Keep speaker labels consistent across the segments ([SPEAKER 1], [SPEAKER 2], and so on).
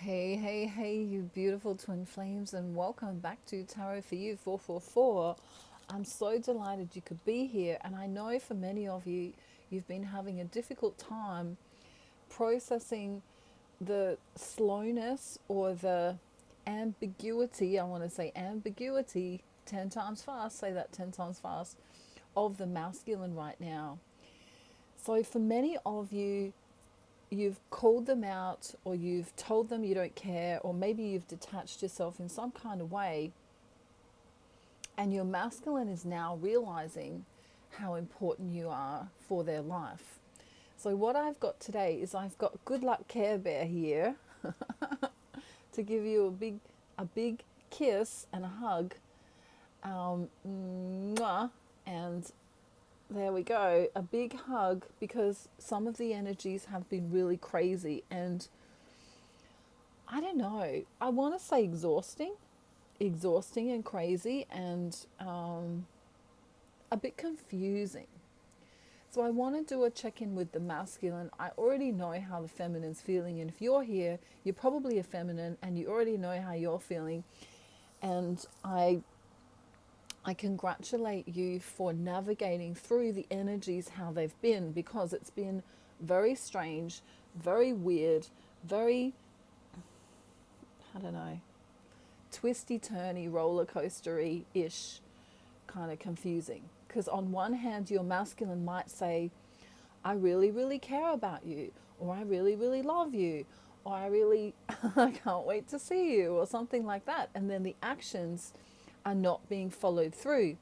[SPEAKER 1] Hey, hey, hey, you beautiful twin flames, and welcome back to Tarot for You 444. I'm so delighted you could be here, and I know for many of you, you've been having a difficult time processing the slowness or the ambiguity. I want to say ambiguity 10 times fast, say that 10 times fast, of the masculine right now. So, for many of you, you've called them out or you've told them you don't care, or maybe you've detached yourself in some kind of way, and your masculine is now realizing how important you are for their life. So what I've got today is I've got Good Luck Care Bear here to give you a big kiss and a hug, and there we go, a big hug, because some of the energies have been really crazy and I don't know, I want to say exhausting and crazy, and a bit confusing. So I want to do a check-in with the masculine. I already know how the feminine's feeling, and if you're here, you're probably a feminine and you already know how you're feeling. And I congratulate you for navigating through the energies how they've been, because it's been very strange, very weird, very, I don't know, twisty turny, roller coastery ish, kind of confusing. Because on one hand, your masculine might say, I really, really care about you, or I really, really love you, or I can't wait to see you, or something like that. And then the actions are not being followed through.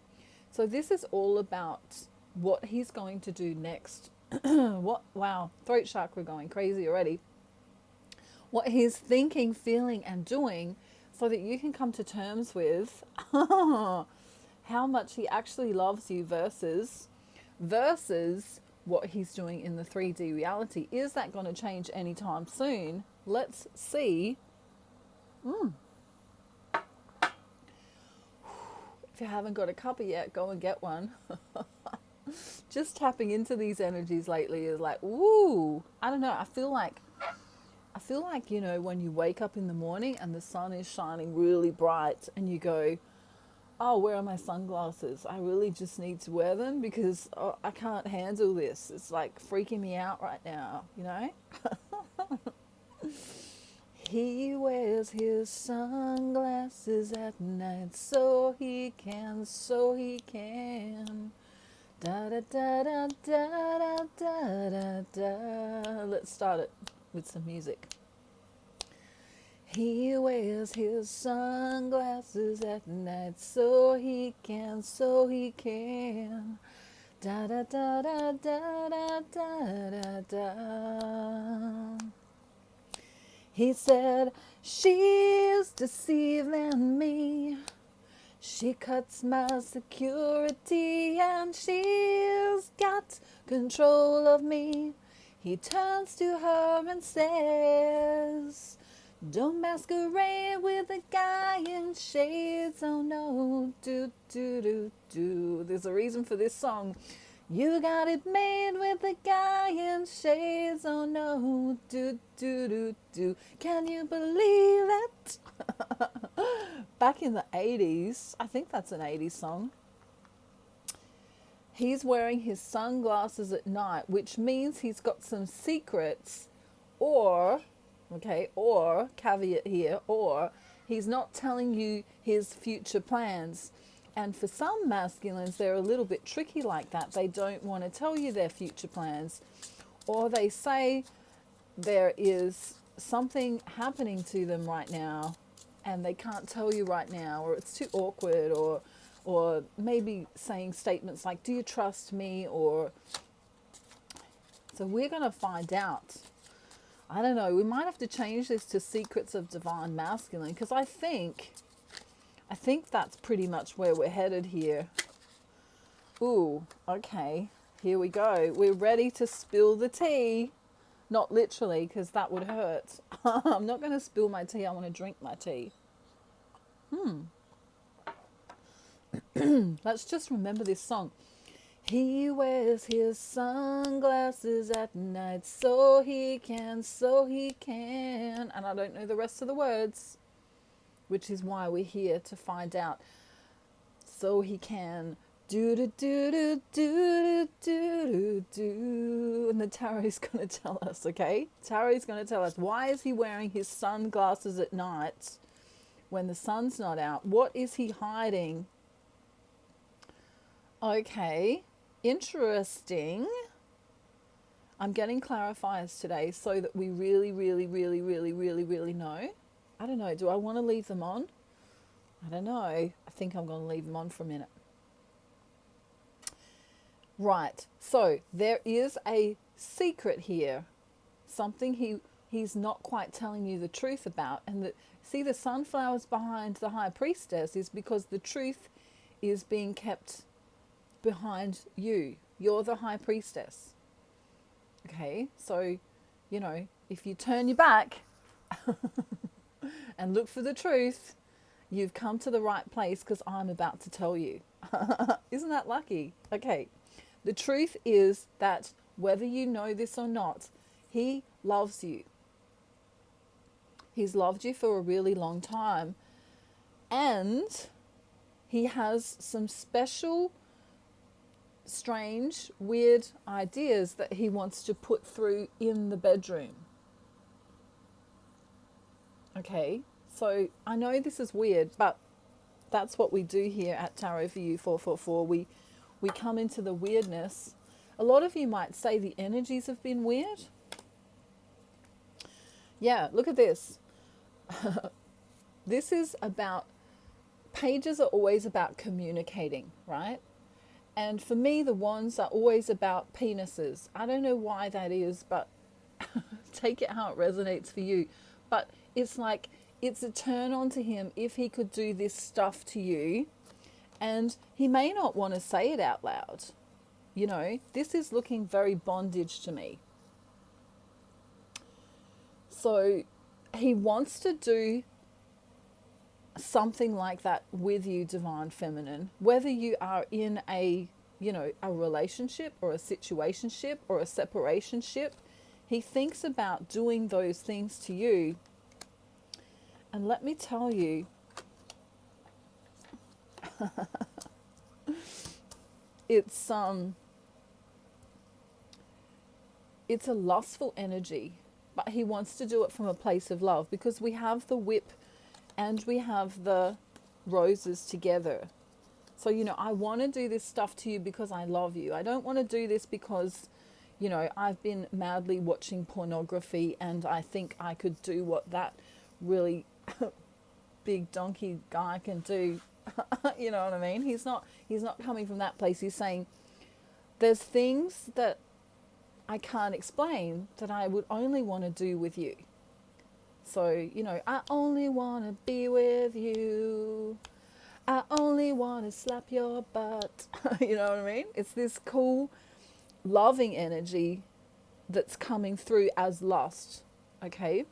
[SPEAKER 1] So this is all about what he's going to do next. Wow, throat chakra going crazy already. What he's thinking, feeling, and doing, so that you can come to terms with how much he actually loves you versus what he's doing in the 3D reality. Is that going to change anytime soon? Let's see. If you haven't got a cuppa yet, go and get one. Just tapping into these energies lately is like, ooh, I don't know. I feel like, when you wake up in the morning and the sun is shining really bright and you go, oh, where are my sunglasses? I really just need to wear them because I can't handle this. It's like freaking me out right now. He wears his sunglasses at night so he can. Da da da da da da da da da. Let's start it with some music. He wears his sunglasses at night so he can. Da da da da da da da da da. He said, she's deceiving me. She cuts my security and she's got control of me. He turns to her and says, don't masquerade with a guy in shades. Oh no, do do do do. There's a reason for this song. You got it made with a guy in shades. Oh no, do do do do. Can you believe it? Back in the 80s, I think that's an 80s song. He's wearing his sunglasses at night, which means he's got some secrets, or caveat here, or he's not telling you his future plans. And for some masculines, they're a little bit tricky like that. They don't want to tell you their future plans, or they say there is something happening to them right now and they can't tell you right now, or it's too awkward, or maybe saying statements like, do you trust me? Or so we're going to find out. I don't know, we might have to change this to Secrets of Divine Masculine, because I think that's pretty much where we're headed here. Ooh, okay, here we go. We're ready to spill the tea. Not literally, because that would hurt. I'm not going to spill my tea, I want to drink my tea. Let's just remember this song. He wears his sunglasses at night so he can, and I don't know the rest of the words, which is why we're here to find out. So he can do do do do do do do, and the tarot's going to tell us, okay? Tarot's going to tell us, why is he wearing his sunglasses at night when the sun's not out? What is he hiding? Okay, interesting. I'm getting clarifiers today so that we really know. I don't know, do I want to leave them on? I don't know. I think I'm going to leave them on for a minute. Right, so there is a secret here. Something he's not quite telling you the truth about. And see, the sunflowers behind the high priestess is because the truth is being kept behind you. You're the high priestess. Okay, so, you know, if you turn your back and look for the truth, you've come to the right place, because I'm about to tell you. Isn't that lucky? Okay, the truth is that whether you know this or not, he loves you. He's loved you for a really long time, and he has some special, strange, weird ideas that he wants to put through in the bedroom. Okay, so I know this is weird, but that's what we do here at Tarot for You 444. We come into the weirdness. A lot of you might say the energies have been weird. Yeah, look at this. This is about, pages are always about communicating, right? And for me, the wands are always about penises. I don't know why that is, but take it how it resonates for you. But it's like, it's a turn on to him if he could do this stuff to you. And he may not want to say it out loud. You know, this is looking very bondage to me. So he wants to do something like that with you, Divine Feminine, whether you are in a, you know, a relationship or a situationship or a separationship. He thinks about doing those things to you. And let me tell you, it's a lustful energy, but he wants to do it from a place of love, because we have the whip and we have the roses together. So, you know, I want to do this stuff to you because I love you. I don't want to do this because, you know, I've been madly watching pornography and I think I could do what that really big donkey guy can do. You know what I mean? He's not coming from that place. He's saying, there's things that I can't explain that I would only want to do with you. So, you know, I only want to be with you. I only want to slap your butt. You know what I mean? It's this cool, loving energy that's coming through as lust. Okay?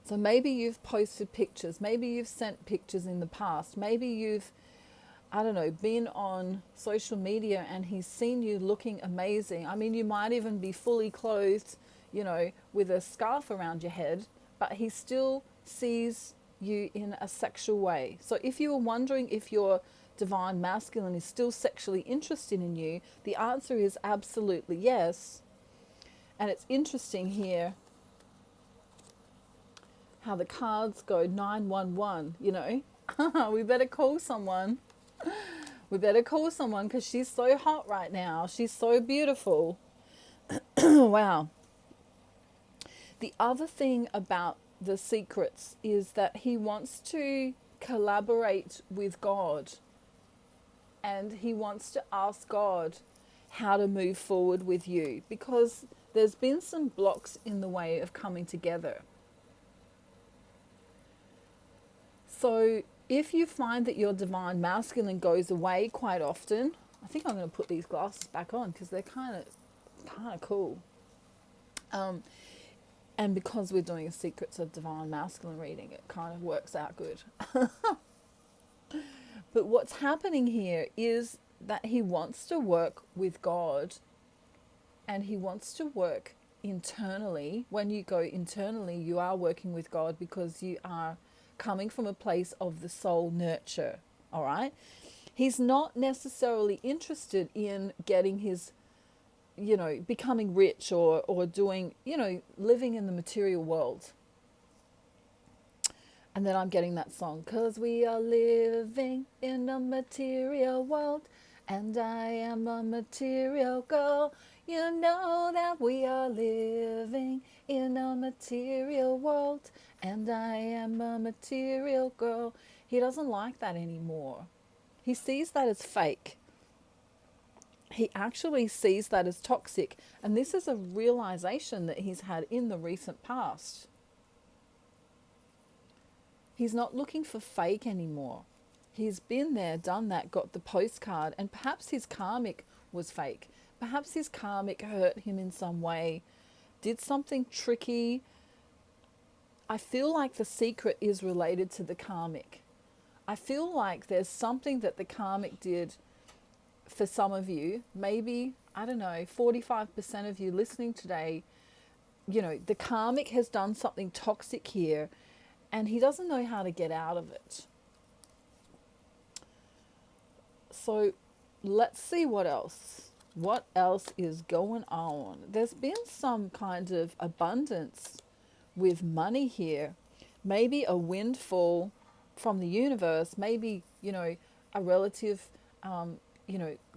[SPEAKER 1] So maybe you've posted pictures. Maybe you've sent pictures in the past. Maybe you've, I don't know, been on social media and he's seen you looking amazing. I mean, you might even be fully clothed, you know, with a scarf around your head, but he still sees you in a sexual way. So if you were wondering if your divine masculine is still sexually interested in you, the answer is absolutely yes. And it's interesting here how the cards go 911, you know. We better call someone. We better call someone because she's so hot right now. She's so beautiful. Wow. The other thing about the secrets is that he wants to collaborate with God, and he wants to ask God how to move forward with you, because there's been some blocks in the way of coming together. So if you find that your divine masculine goes away quite often, I think I'm going to put these glasses back on because they're kind of cool. And because we're doing a Secrets of Divine Masculine reading, it kind of works out good. But what's happening here is that he wants to work with God, and he wants to work internally. When you go internally, you are working with God because you are coming from a place of the soul nurture. All right. He's not necessarily interested in getting his, becoming rich or doing, living in the material world. And then I'm getting that song, 'cause we are living in a material world, and I am a material girl. You know that we are living in a material world, and I am a material girl. He doesn't like that anymore. He sees that as fake. He actually sees that as toxic. And this is a realization that he's had in the recent past. He's not looking for fake anymore. He's been there, done that, got the postcard, and perhaps his karmic was fake. Perhaps his karmic hurt him in some way, did something tricky. I feel like the secret is related to the karmic. I feel like there's something that the karmic did for some of you. Maybe, I don't know, 45% of you listening today, the karmic has done something toxic here, and he doesn't know how to get out of it. So let's see what else. What else is going on? There's been some kind of abundance with money here. Maybe a windfall from the universe. Maybe, a relative,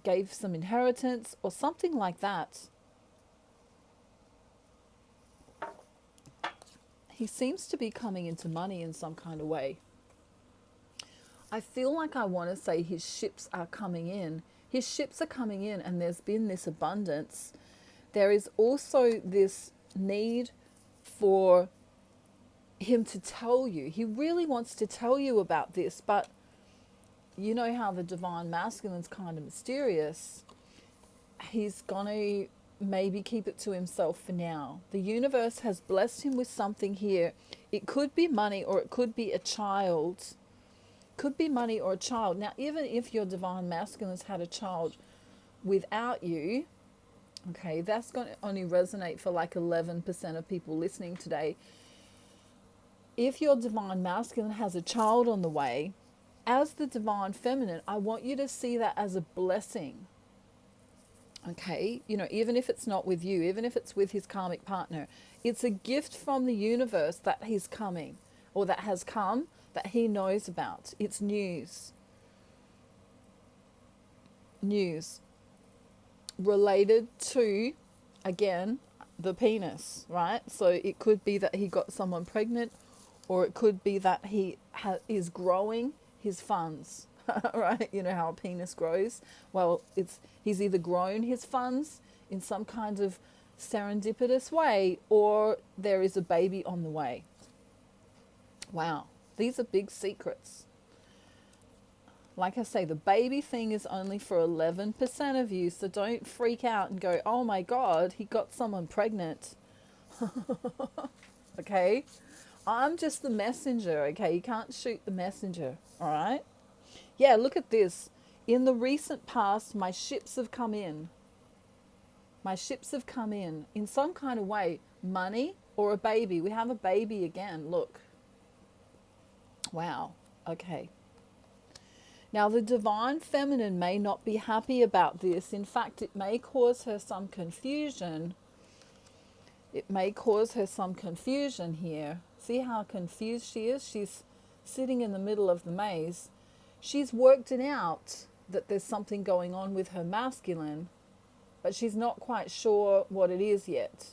[SPEAKER 1] gave some inheritance or something like that. He seems to be coming into money in some kind of way. I feel like I want to say his ships are coming in. His ships are coming in, and there's been this abundance. There is also this need for him to tell you. He really wants to tell you about this, but you know how the divine masculine's kind of mysterious. He's going to maybe keep it to himself for now. The universe has blessed him with something here. It could be money, or it could be a child. Could be money or a child. Now, even if your divine masculine's had a child without you, okay, that's going to only resonate for like 11% of people listening today. If your divine masculine has a child on the way, as the divine feminine, I want you to see that as a blessing. Okay, even if it's not with you, even if it's with his karmic partner, it's a gift from the universe that he's coming, or that has come, that he knows about. It's news. News related to, again, the penis, right? So it could be that he got someone pregnant, or it could be that he is growing his funds, right? You know how a penis grows? Well, he's either grown his funds in some kind of serendipitous way, or there is a baby on the way. Wow. These are big secrets. Like I say, the baby thing is only for 11% of you, so don't freak out and go, oh my God, he got someone pregnant. Okay? I'm just the messenger, okay? You can't shoot the messenger, all right? Yeah, look at this. In the recent past, my ships have come in. My ships have come in some kind of way. Money or a baby. We have a baby again, look. Wow, okay. Now, the divine feminine may not be happy about this. In fact, it may cause her some confusion. It may cause her some confusion here. See how confused she is? She's sitting in the middle of the maze. She's worked it out that there's something going on with her masculine, but she's not quite sure what it is yet.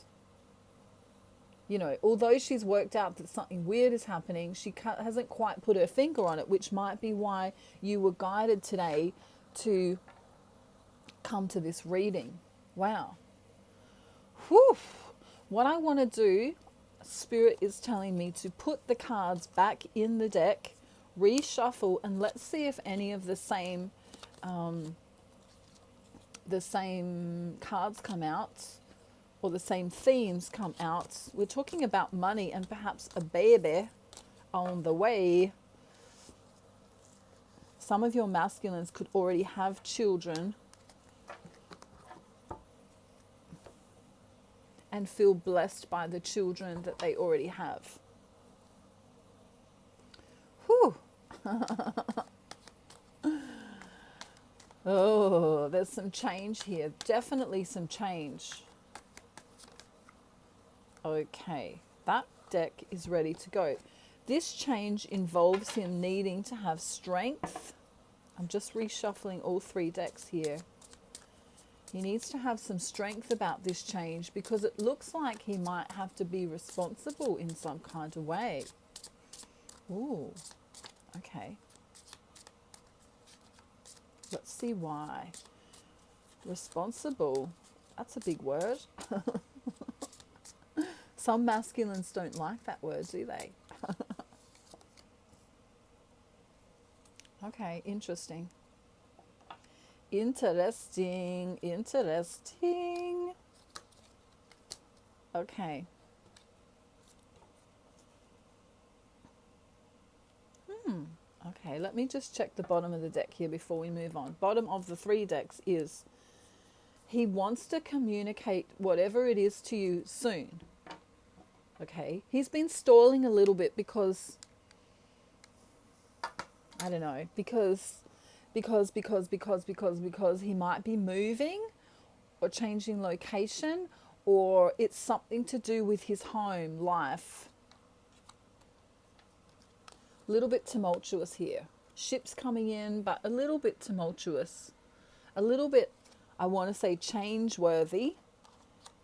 [SPEAKER 1] Although she's worked out that something weird is happening, she hasn't quite put her finger on it, which might be why you were guided today to come to this reading. Wow. Whew. What I want to do, Spirit is telling me to put the cards back in the deck, reshuffle, and let's see if any of the same cards come out, or the same themes come out. We're talking about money and perhaps a baby on the way. Some of your masculines could already have children and feel blessed by the children that they already have. Whew. Oh, there's some change here. Definitely some change. Okay, that deck is ready to go. This change involves him needing to have strength. I'm just reshuffling all 3 decks here. He needs to have some strength about this change because it looks like he might have to be responsible in some kind of way. Ooh, okay. Let's see why. Responsible. That's a big word. Some masculines don't like that word, do they? Okay, interesting. Interesting. Okay. Okay, let me just check the bottom of the deck here before we move on. Bottom of the 3 decks is he wants to communicate whatever it is to you soon. Okay, he's been stalling a little bit because, I don't know, because he might be moving or changing location, or it's something to do with his home life. A little bit tumultuous here. Ships coming in, but a little bit tumultuous. A little bit, I want to say, change-worthy.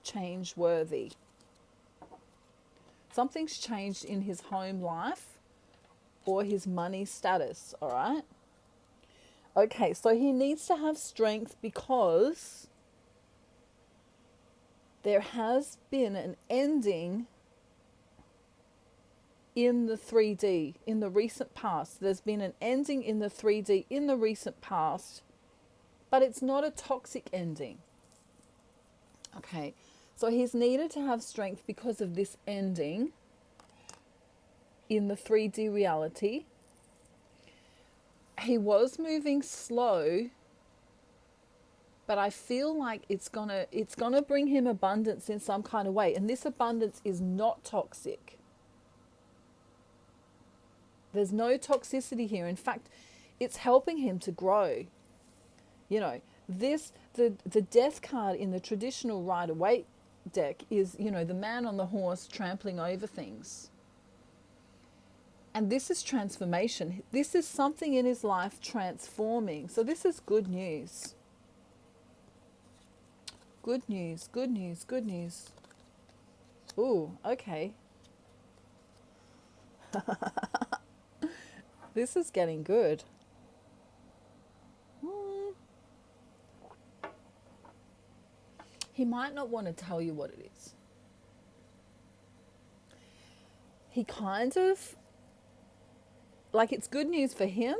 [SPEAKER 1] Change-worthy. Something's changed in his home life or his money status, all right? Okay, so he needs to have strength because there has been an ending in the 3D, in the recent past. There's been an ending in the 3D in the recent past, but it's not a toxic ending. Okay, so he's needed to have strength because of this ending in the 3D reality. He was moving slow, but I feel like it's gonna bring him abundance in some kind of way, and this abundance is not toxic. There's no toxicity here. In fact, it's helping him to grow. You know, the death card in the traditional Rider-Waite deck is, you know, the man on the horse trampling over things. And this is transformation. This is something in his life transforming. So this is good news. Good news, good news, good news. Ooh, okay. This is getting good. He might not want to tell you what it is. He kind of, like, it's good news for him,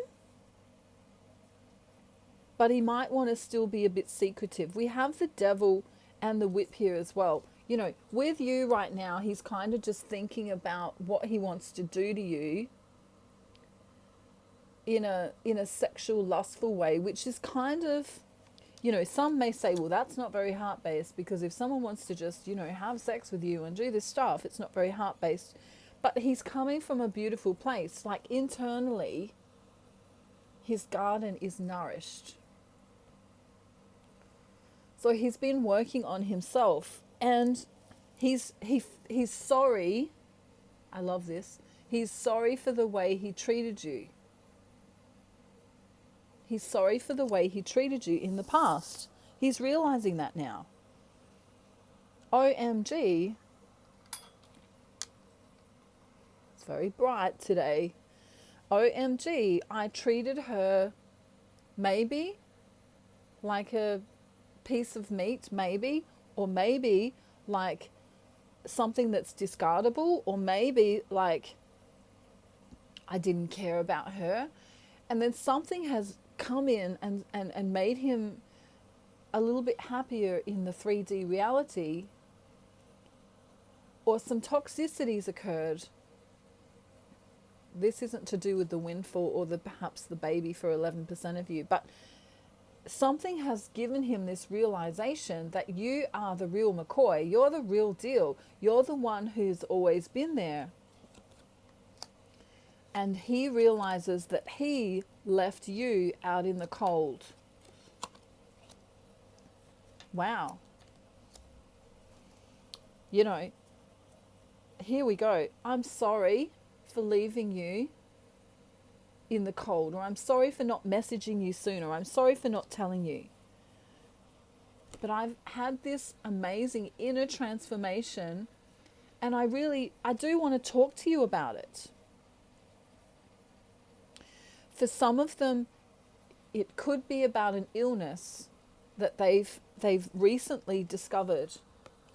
[SPEAKER 1] but he might want to still be a bit secretive. We have the devil and the whip here as well. You know, with you right now, he's kind of just thinking about what he wants to do to you in a sexual, lustful way, which is kind of, you know, some may say, well, that's not very heart-based, because if someone wants to just, you know, have sex with you and do this stuff, it's not very heart-based. But he's coming from a beautiful place. Like, internally, his garden is nourished. So he's been working on himself, and he's sorry. I love this. He's sorry for the way he treated you. He's sorry for the way he treated you in the past. He's realizing that now. OMG. It's very bright today. OMG, I treated her maybe like a piece of meat, maybe, or maybe like something that's discardable, or maybe like I didn't care about her. And then something has come in and made him a little bit happier in the 3D reality, or some toxicities occurred this isn't to do with the windfall or perhaps the baby for 11% of you, but something has given him this realization that you are the real McCoy. You're the real deal. You're the one who's always been there. And he realizes that he left you out in the cold. Wow. You know, here we go. I'm sorry for leaving you in the cold, or I'm sorry for not messaging you sooner, I'm sorry for not telling you. But I've had this amazing inner transformation, and I do want to talk to you about it. For some of them, it could be about an illness that they've recently discovered.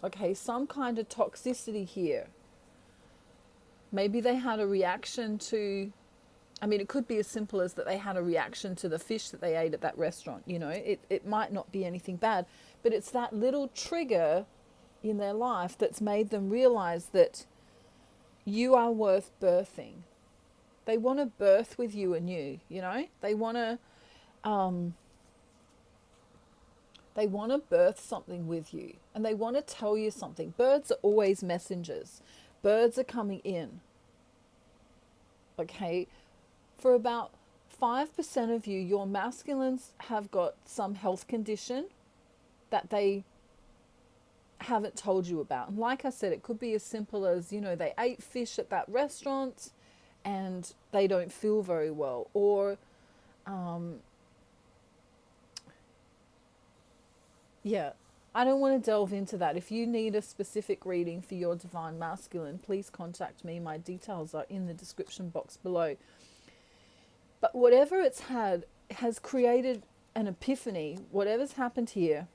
[SPEAKER 1] Okay, some kind of toxicity here. Maybe they had a reaction to, I mean, it could be as simple as that they had a reaction to the fish that they ate at that restaurant. You know, it might not be anything bad, but it's that little trigger in their life that's made them realize that you are worth birthing. They want to birth with you anew, you know? They want to birth something with you, and they want to tell you something. Birds are always messengers. Birds are coming in. Okay? For about 5% of you, your masculines have got some health condition that they haven't told you about. And like I said, it could be as simple as, you know, they ate fish at that restaurant and they don't feel very well. Or, I don't want to delve into that. If you need a specific reading for your divine masculine, please contact me. My details are in the description box below. But whatever it's had has created an epiphany. Whatever's happened here,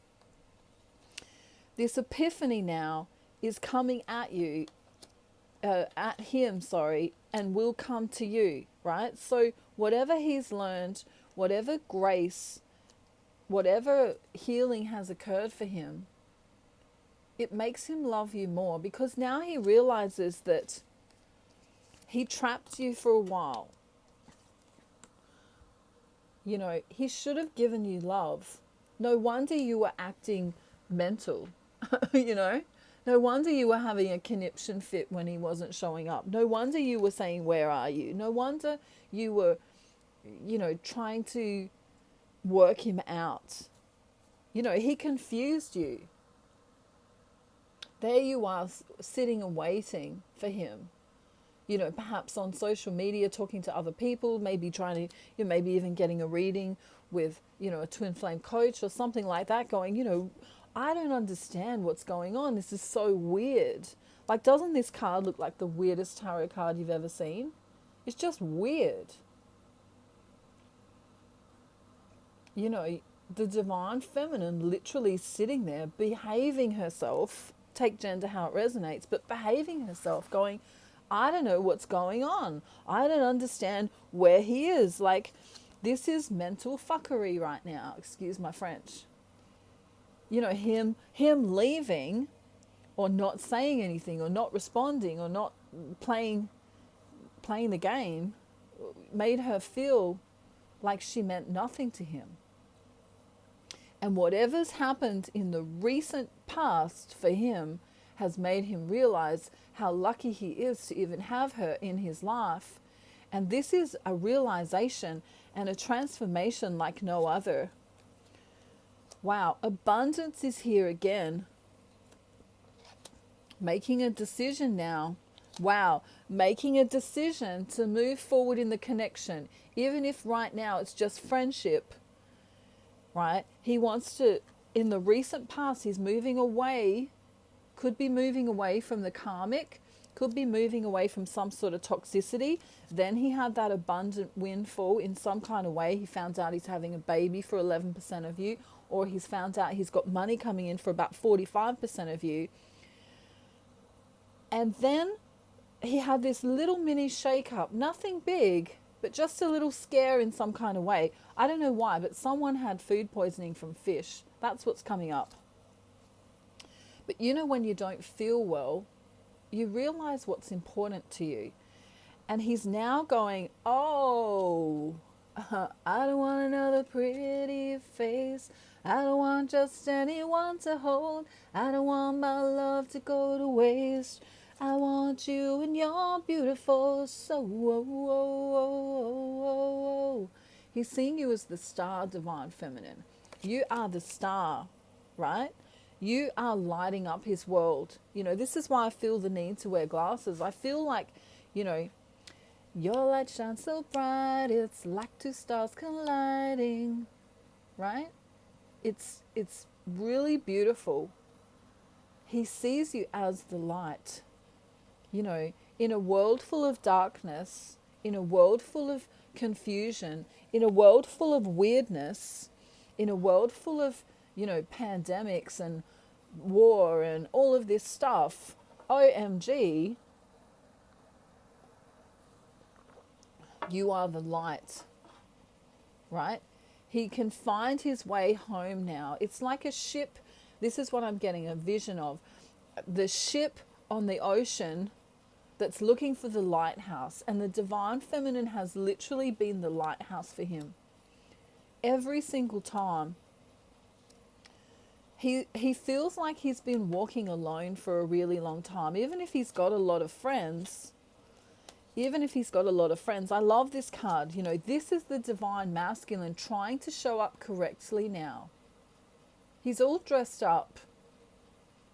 [SPEAKER 1] this epiphany now is coming at you, at him, and will come to you, right? So whatever he's learned, whatever grace, whatever healing has occurred for him, it makes him love you more, because now he realizes that he trapped you for a while. You know, he should have given you love. No wonder you were acting mental, you know. No wonder you were having a conniption fit when he wasn't showing up. No wonder you were saying, where are you? No wonder you were, you know, trying to work him out. You know, he confused you. There you are, sitting and waiting for him. You know, perhaps on social media, talking to other people, maybe trying to, you know, maybe even getting a reading with, you know, a twin flame coach or something like that, going, you know, I don't understand what's going on. This is so weird. Like, doesn't this card look like the weirdest tarot card you've ever seen? It's just weird. You know, the divine feminine literally sitting there, behaving herself, take gender how it resonates, but behaving herself, going, I don't know what's going on. I don't understand where he is. Like, this is mental fuckery right now. Excuse my French. You know, him leaving or not saying anything or not responding or not playing the game made her feel like she meant nothing to him. And whatever's happened in the recent past for him has made him realize how lucky he is to even have her in his life. And this is a realization and a transformation like no other. Wow, abundance is here again. Making a decision now. Wow, making a decision to move forward in the connection. Even if right now it's just friendship, right? He wants to, in the recent past, he's moving away. Could be moving away from the karmic, could be moving away from some sort of toxicity. Then he had that abundant windfall in some kind of way. He found out he's having a baby for 11% of you, or he's found out he's got money coming in for about 45% of you. And then he had this little mini shake-up, nothing big, but just a little scare in some kind of way. I don't know why, but someone had food poisoning from fish. That's what's coming up. But you know, when you don't feel well, you realize what's important to you. And he's now going, oh, I don't want another pretty face. I don't want just anyone to hold. I don't want my love to go to waste. I want you and you're beautiful. So, whoa, whoa, whoa, whoa, whoa. He's seeing you as the star, divine feminine. You are the star, right? You are lighting up his world. You know, this is why I feel the need to wear glasses. I feel like, you know, your light shines so bright, it's like two stars colliding, right? It's really beautiful. He sees you as the light. You know, in a world full of darkness, in a world full of confusion, in a world full of weirdness, in a world full of, you know, pandemics and war and all of this stuff, OMG, you are the light, right? He can find his way home now. It's like a ship. This is what I'm getting a vision of. The ship on the ocean that's looking for the lighthouse. And the divine feminine has literally been the lighthouse for him. Every single time. He feels like he's been walking alone for a really long time. Even if he's got a lot of friends, I love this card. You know, this is the divine masculine trying to show up correctly now. He's all dressed up.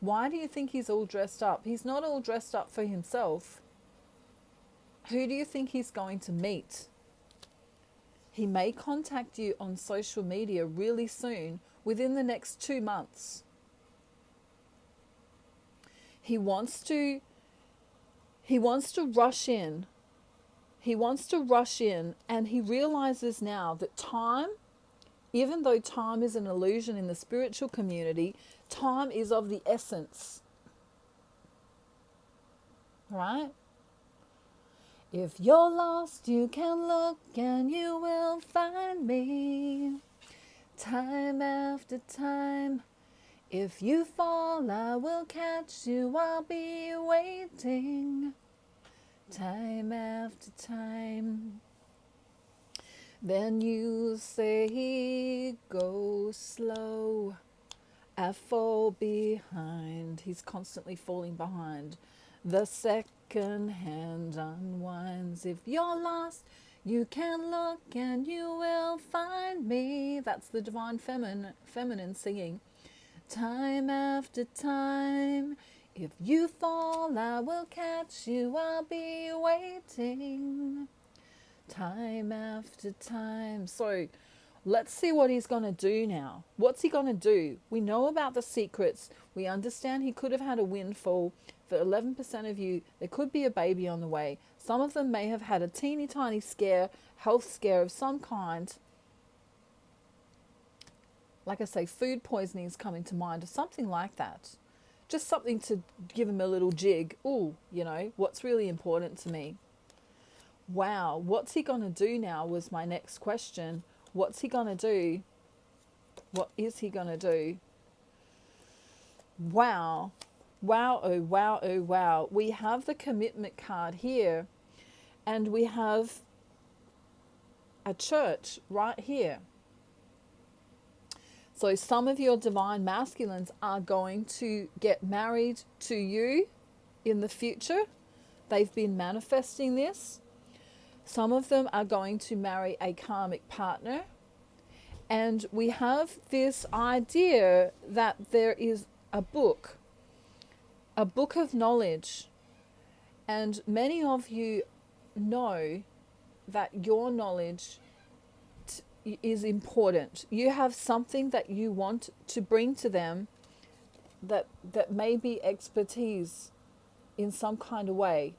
[SPEAKER 1] Why do you think he's all dressed up? He's not all dressed up for himself. Who do you think he's going to meet? He may contact you on social media really soon, within the next 2 months. He wants to rush in. He wants to rush in, and he realizes now that time, even though time is an illusion in the spiritual community, time is of the essence. Right? If you're lost, you can look and you will find me. Time after time. If you fall, I will catch you. I'll be waiting. Time after time. Then you say, go slow. I fall behind. He's constantly falling behind. The second hand unwinds. If you're lost, you can look and you will find me. That's the divine feminine singing. Time after time. If you fall, I will catch you. I'll be waiting. Time after time. So let's see what he's going to do now. What's he going to do? We know about the secrets. We understand he could have had a windfall. For 11% of you, there could be a baby on the way. Some of them may have had a teeny tiny scare, health scare of some kind. Like I say, food poisoning is coming to mind or something like that. Just something to give him a little jig. Ooh, you know, what's really important to me? Wow, what's he going to do now was my next question. What's he going to do? What is he going to do? Wow. Wow, oh, wow, oh, wow. We have the commitment card here, and we have a church right here. So some of your divine masculines are going to get married to you in the future. They've been manifesting this. Some of them are going to marry a karmic partner. And we have this idea that there is a book of knowledge. And many of you know that your knowledge is important. You have something that you want to bring to them that may be expertise in some kind of way.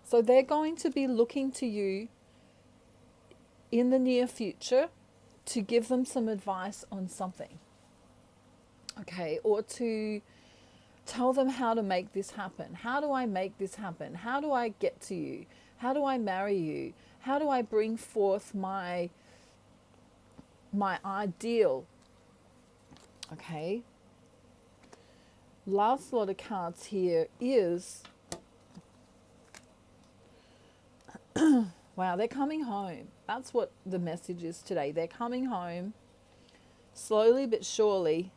[SPEAKER 1] So they're going to be looking to you in the near future to give them some advice on something. Okay, or to tell them how to make this happen. How do I make this happen? How do I get to you? How do I marry you? How do I bring forth my ideal? Okay. Last lot of cards here is Wow, they're coming home. That's what the message is today. They're coming home slowly but surely.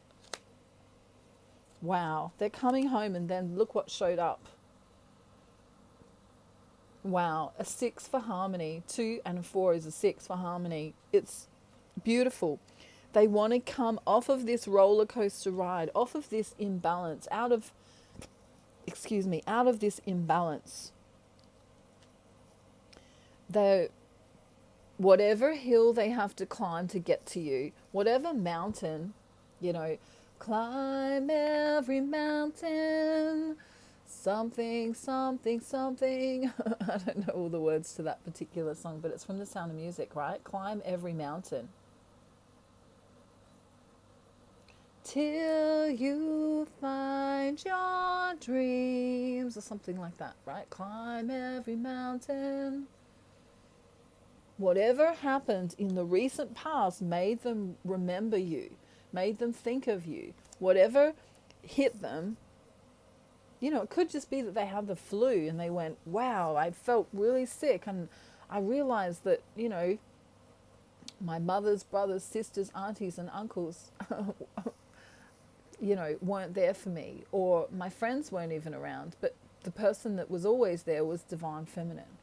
[SPEAKER 1] Wow, they're coming home, and then look what showed up. Wow, a 6 for harmony. 2 and a 4 is a 6 for harmony. It's beautiful. They want to come off of this roller coaster ride, off of this imbalance, out of this imbalance. They, whatever hill they have to climb to get to you, whatever mountain, climb every mountain, something, something, something. I don't know all the words to that particular song, but it's from The Sound of Music, right? Climb every mountain till you find your dreams, or something like that, right? Climb every mountain. Whatever happened in the recent past made them remember you, made them think of you. Whatever hit them, it could just be that they had the flu and they went, wow, I felt really sick, and I realized that, my mother's brothers, sisters, aunties and uncles, weren't there for me, or my friends weren't even around, but the person that was always there was divine feminine.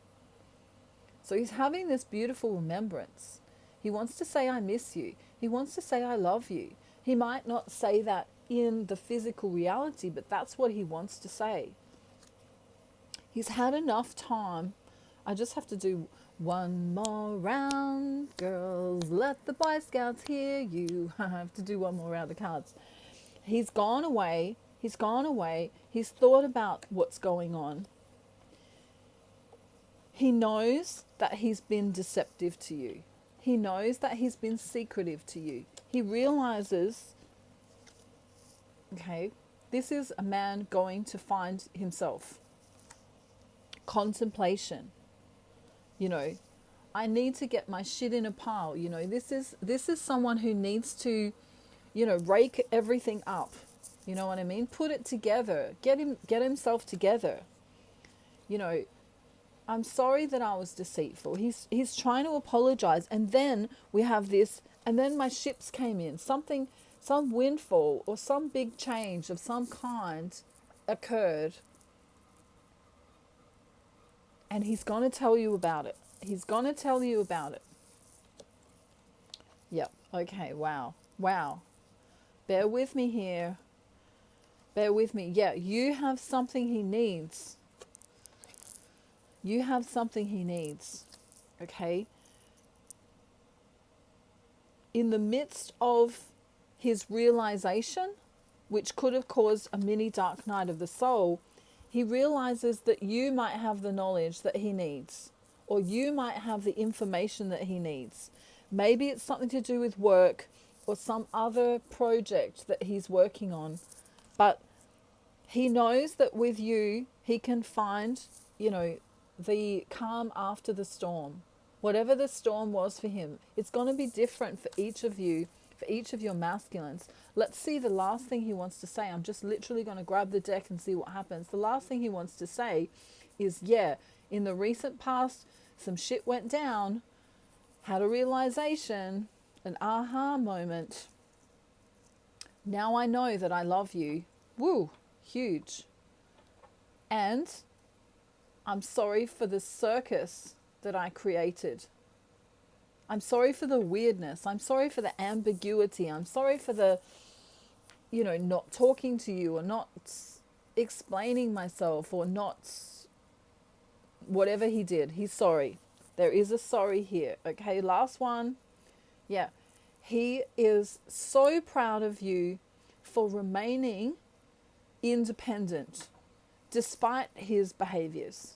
[SPEAKER 1] So he's having this beautiful remembrance. He wants to say, I miss you. He wants to say, I love you. He might not say that in the physical reality, but that's what he wants to say. He's had enough time. I just have to do one more round, girls. Let the Boy Scouts hear you. I have to do one more round of cards. He's gone away. He's gone away. He's thought about what's going on. He knows that he's been deceptive to you. He knows that he's been secretive to you. He realizes, okay, this is a man going to find himself. Contemplation. I need to get my shit in a pile. This is someone who needs to, rake everything up. You know what I mean? Put it together. Get himself together. I'm sorry that I was deceitful. He's trying to apologize, and then we have this, and then my ships came in. Some windfall or some big change of some kind occurred, and he's going to tell you about it. He's going to tell you about it. Yep. Okay. Wow. Bear with me here. Bear with me. Yeah, you have something he needs. You have something he needs, okay? In the midst of his realization, which could have caused a mini dark night of the soul, he realizes that you might have the knowledge that he needs, or you might have the information that he needs. Maybe it's something to do with work or some other project that he's working on, but he knows that with you, he can find, the calm after the storm. Whatever the storm was for him, it's going to be different for each of you, for each of your masculines. Let's see the last thing he wants to say. I'm just literally going to grab the deck and see what happens. The last thing he wants to say is, in the recent past, some shit went down, had a realization, an aha moment. Now I know that I love you. Woo, huge. And I'm sorry for the circus that I created. I'm sorry for the weirdness. I'm sorry for the ambiguity. I'm sorry for the, not talking to you, or not explaining myself, or not whatever he did. He's sorry. There is a sorry here. Okay, last one. Yeah. He is so proud of you for remaining independent despite his behaviors.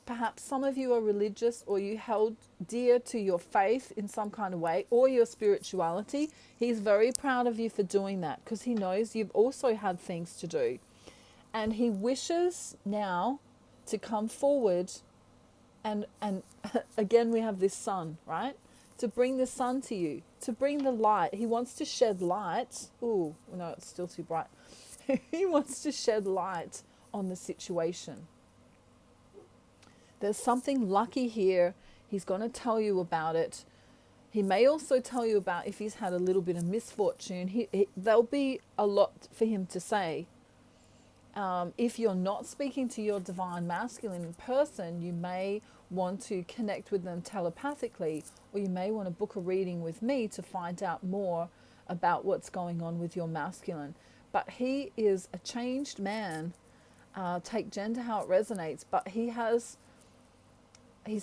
[SPEAKER 1] Perhaps some of you are religious, or you held dear to your faith in some kind of way, or your spirituality. He's very proud of you for doing that, because he knows you've also had things to do. And he wishes now to come forward, and again we have this sun, right? To bring the sun to you, to bring the light. He wants to shed light. Ooh, no, it's still too bright. He wants to shed light on the situation. There's something lucky here. He's going to tell you about it. He may also tell you about if he's had a little bit of misfortune. There'll be a lot for him to say. If you're not speaking to your divine masculine in person, you may want to connect with them telepathically, or you may want to book a reading with me to find out more about what's going on with your masculine. But he is a changed man. Take gender how it resonates, but he's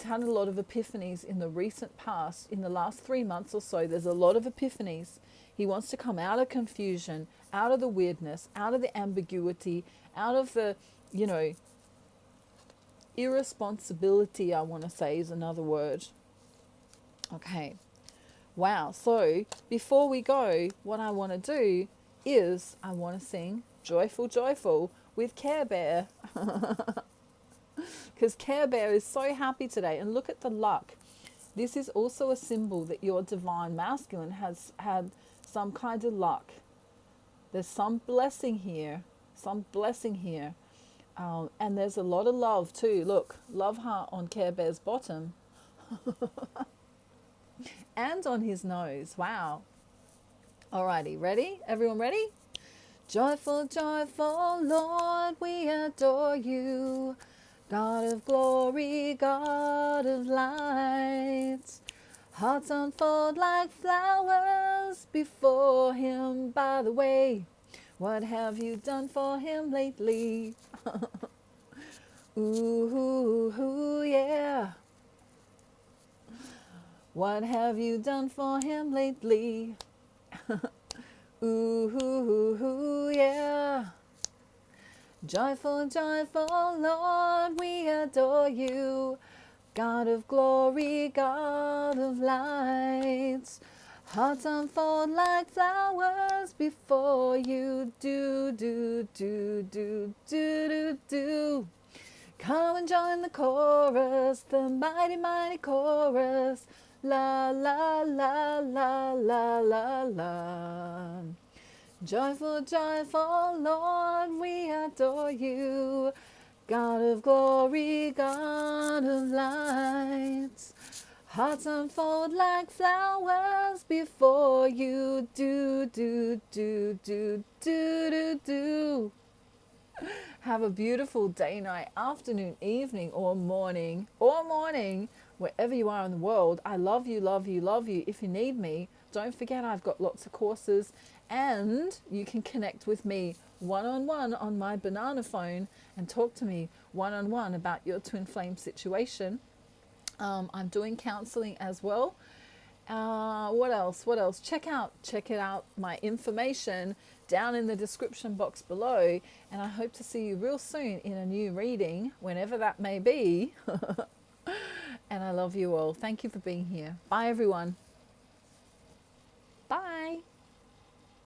[SPEAKER 1] had a lot of epiphanies in the recent past. In the last 3 months or so, there's a lot of epiphanies. He wants to come out of confusion, out of the weirdness, out of the ambiguity, out of the, irresponsibility, I want to say is another word. Okay. Wow. So before we go, what I want to do is I want to sing Joyful, Joyful with Care Bear. Because Care Bear is so happy today. And look at the luck. This is also a symbol that your divine masculine has had some kind of luck. There's some blessing here. And there's a lot of love too. Look, love heart on Care Bear's bottom. And on his nose. Wow. Alrighty, ready? Everyone ready? Joyful, joyful Lord, we adore you. God of glory, God of light. Hearts unfold like flowers before him. By the way, what have you done for him lately? Ooh, yeah. What have you done for him lately? Ooh, yeah. Joyful, joyful Lord, we adore you. God of glory, God of light. Hearts unfold like flowers before you. Do. Come and join the chorus, the mighty, mighty chorus. La, la, la, la, la, la, la. Joyful, joyful Lord, we adore you. God of glory, God of light. Hearts unfold like flowers before you. Do. Have a beautiful day, night, afternoon, evening, or morning, wherever you are in the world. I love you, love you, love you. If you need me, don't forget I've got lots of courses, and you can connect with me one-on-one on my banana phone and talk to me one-on-one about your twin flame situation. I'm doing counseling as well. What else? Check it out, my information down in the description box below, and I hope to see you real soon in a new reading, whenever that may be. And I love you all. Thank you for being here. Bye, everyone.